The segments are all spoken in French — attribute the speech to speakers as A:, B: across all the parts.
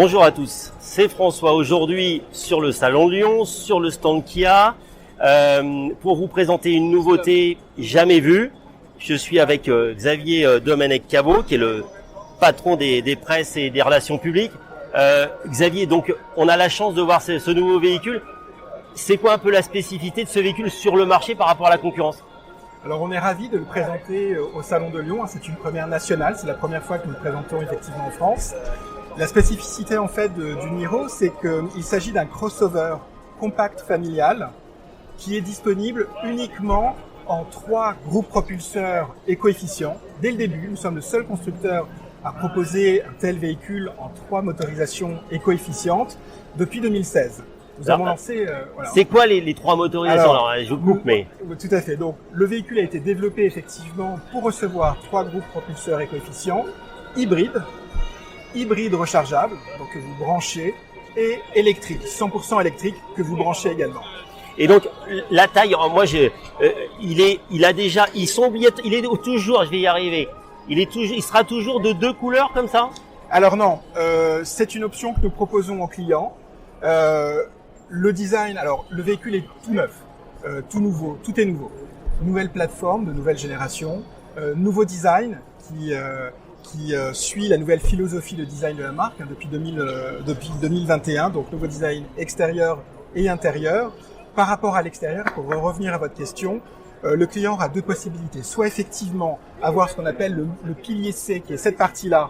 A: Bonjour à tous, c'est François aujourd'hui sur le Salon de Lyon, sur le stand Kia, pour vous présenter une nouveauté jamais vue. Je suis avec Xavier Domenech-Cabot, qui est le patron des presses et des relations publiques. Xavier, donc on a la chance de voir ce nouveau véhicule. C'est quoi un peu la spécificité de ce véhicule sur le marché par rapport à la concurrence ?
B: Alors on est ravis de le présenter au Salon de Lyon, c'est une première nationale, c'est la première fois que nous le présentons effectivement en France. La spécificité en fait du Niro, c'est qu'il s'agit d'un crossover compact familial qui est disponible uniquement en 3 groupes propulseurs et coefficients. Dès le début, nous sommes le seul constructeur à proposer un tel véhicule en 3 motorisations et coefficientes depuis 2016. Nous avons lancé. Voilà.
A: C'est quoi les 3 motorisations ? Alors, je vous coupe, mais.
B: Tout à fait. Donc, le véhicule a été développé effectivement pour recevoir 3 groupes propulseurs et coefficients, hybride rechargeable, donc que vous branchez, et électrique, 100% électrique, que vous branchez également.
A: Et donc, la taille, moi, il est toujours, je vais y arriver, il sera toujours de 2 couleurs comme ça ?
B: Alors non, c'est une option que nous proposons aux clients. Le design, alors le véhicule est tout neuf, tout nouveau, tout est nouveau. Nouvelle plateforme de nouvelle génération, nouveau design qui suit la nouvelle philosophie de design de la marque depuis 2021, donc nouveau design extérieur et intérieur. Par rapport à l'extérieur, pour revenir à votre question, le client aura 2 possibilités. Soit effectivement avoir ce qu'on appelle le pilier C, qui est cette partie-là,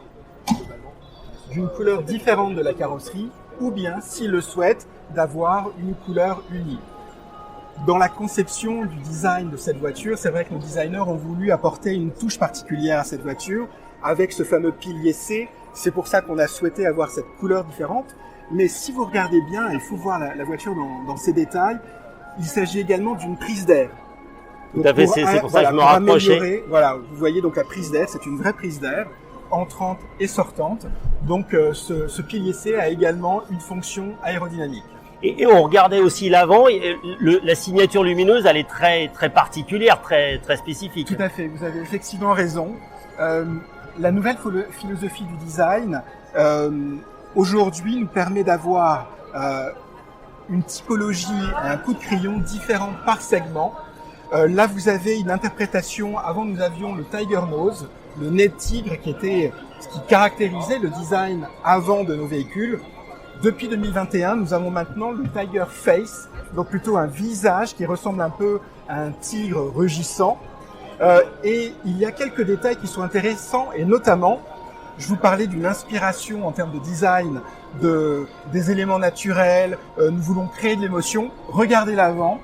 B: d'une couleur différente de la carrosserie, ou bien, s'il le souhaite, d'avoir une couleur unie. Dans la conception du design de cette voiture, c'est vrai que nos designers ont voulu apporter une touche particulière à cette voiture, avec ce fameux pilier C. C'est pour ça qu'on a souhaité avoir cette couleur différente. Mais si vous regardez bien, il faut voir la voiture dans ses détails, il s'agit également d'une prise d'air.
A: Tout à fait, c'est pour ça que je me rapprochais.
B: Voilà, vous voyez donc la prise d'air, c'est une vraie prise d'air, entrante et sortante. Donc ce pilier C a également une fonction aérodynamique.
A: Et on regardait aussi l'avant, la signature lumineuse, elle est très très particulière, très très spécifique.
B: Tout à fait, vous avez effectivement raison. La nouvelle philosophie du design aujourd'hui nous permet d'avoir une typologie et un coup de crayon différents par segment. Là, vous avez une interprétation. Avant, nous avions le Tiger Nose, le nez de tigre, qui était ce qui caractérisait le design avant de nos véhicules. Depuis 2021, nous avons maintenant le Tiger Face, donc plutôt un visage qui ressemble un peu à un tigre rugissant. Et il y a quelques détails qui sont intéressants, et notamment, je vous parlais d'une inspiration en termes de design, des éléments naturels. Nous voulons créer de l'émotion. Regardez l'avant.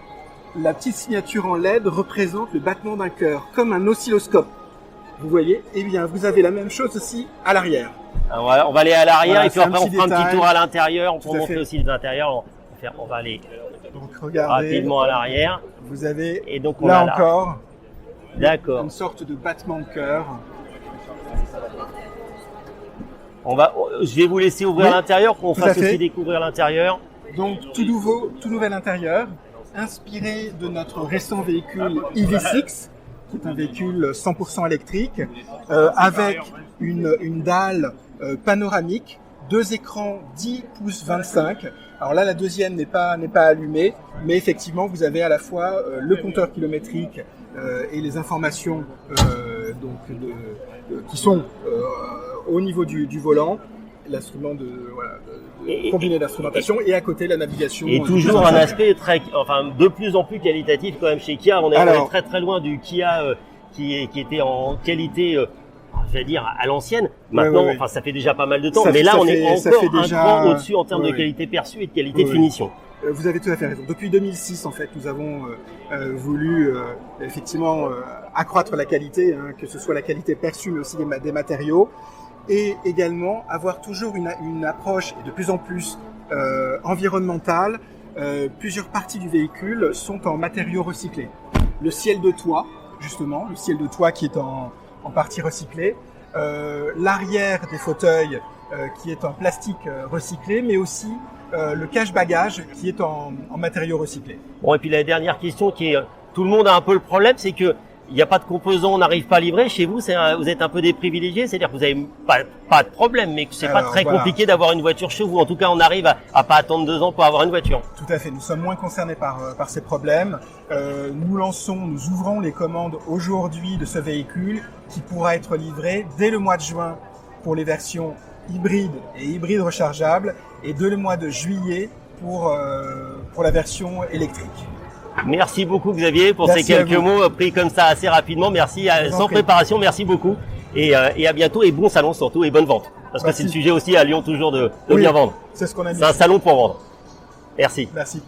B: La petite signature en LED représente le battement d'un cœur, comme un oscilloscope. Vous voyez ? Eh bien, vous avez la même chose aussi à l'arrière.
A: On va aller à l'arrière, voilà, et puis après on fera un petit tour à l'intérieur. On peut montrer aussi les intérieurs. On va aller
B: donc, regardez,
A: rapidement à l'arrière.
B: Vous avez
A: et donc
B: là encore
A: d'accord.
B: Une sorte de battement de cœur.
A: Je vais vous laisser ouvrir l'intérieur pour qu'on fasse aussi découvrir l'intérieur.
B: Donc tout nouvel intérieur, inspiré de notre récent véhicule EV6, qui est un véhicule 100% électrique, avec une dalle panoramique, 2 écrans 10 pouces 25. Alors là, la deuxième n'est pas allumée, mais effectivement, vous avez à la fois le compteur kilométrique et les informations qui sont au niveau du volant, l'instrument combiné d'instrumentation, et à côté la navigation.
A: Et toujours un aspect de plus en plus qualitatif quand même chez Kia. On est très très loin du Kia qui était en qualité, je vais dire, à l'ancienne. Maintenant, ça fait déjà pas mal de temps, mais là on est encore un cran au-dessus en termes de qualité perçue et de qualité de finition.
B: Vous avez tout à fait raison. Depuis 2006, en fait, nous avons voulu effectivement accroître la qualité, que ce soit la qualité perçue, mais aussi des matériaux, et également avoir toujours une approche de plus en plus environnementale. Plusieurs parties du véhicule sont en matériaux recyclés. Le ciel de toit, justement, le ciel de toit qui est en partie recyclé, l'arrière des fauteuils qui est en plastique recyclé, mais aussi le cache-bagages qui est en matériaux recyclés.
A: Bon, et puis la dernière question qui est, tout le monde a un peu le problème, c'est que il n'y a pas de composants, on n'arrive pas à livrer. Chez vous, vous êtes un peu des privilégiés, c'est-à-dire que vous n'avez pas de problème, mais que c'est pas très compliqué d'avoir une voiture chez vous. En tout cas, on arrive à pas attendre 2 ans pour avoir une voiture.
B: Tout à fait, nous sommes moins concernés par ces problèmes. Nous ouvrons les commandes aujourd'hui de ce véhicule qui pourra être livré dès le mois de juin pour les versions hybrides et hybrides rechargeables et dès le mois de juillet pour la version électrique.
A: Merci beaucoup Xavier pour ces quelques mots pris comme ça assez rapidement. Merci, sans préparation, merci beaucoup. Et à bientôt et bon salon surtout et bonne vente. Parce que c'est le sujet aussi à Lyon toujours de bien vendre.
B: C'est ce qu'on a mis.
A: C'est un salon pour vendre. Merci.
B: Merci.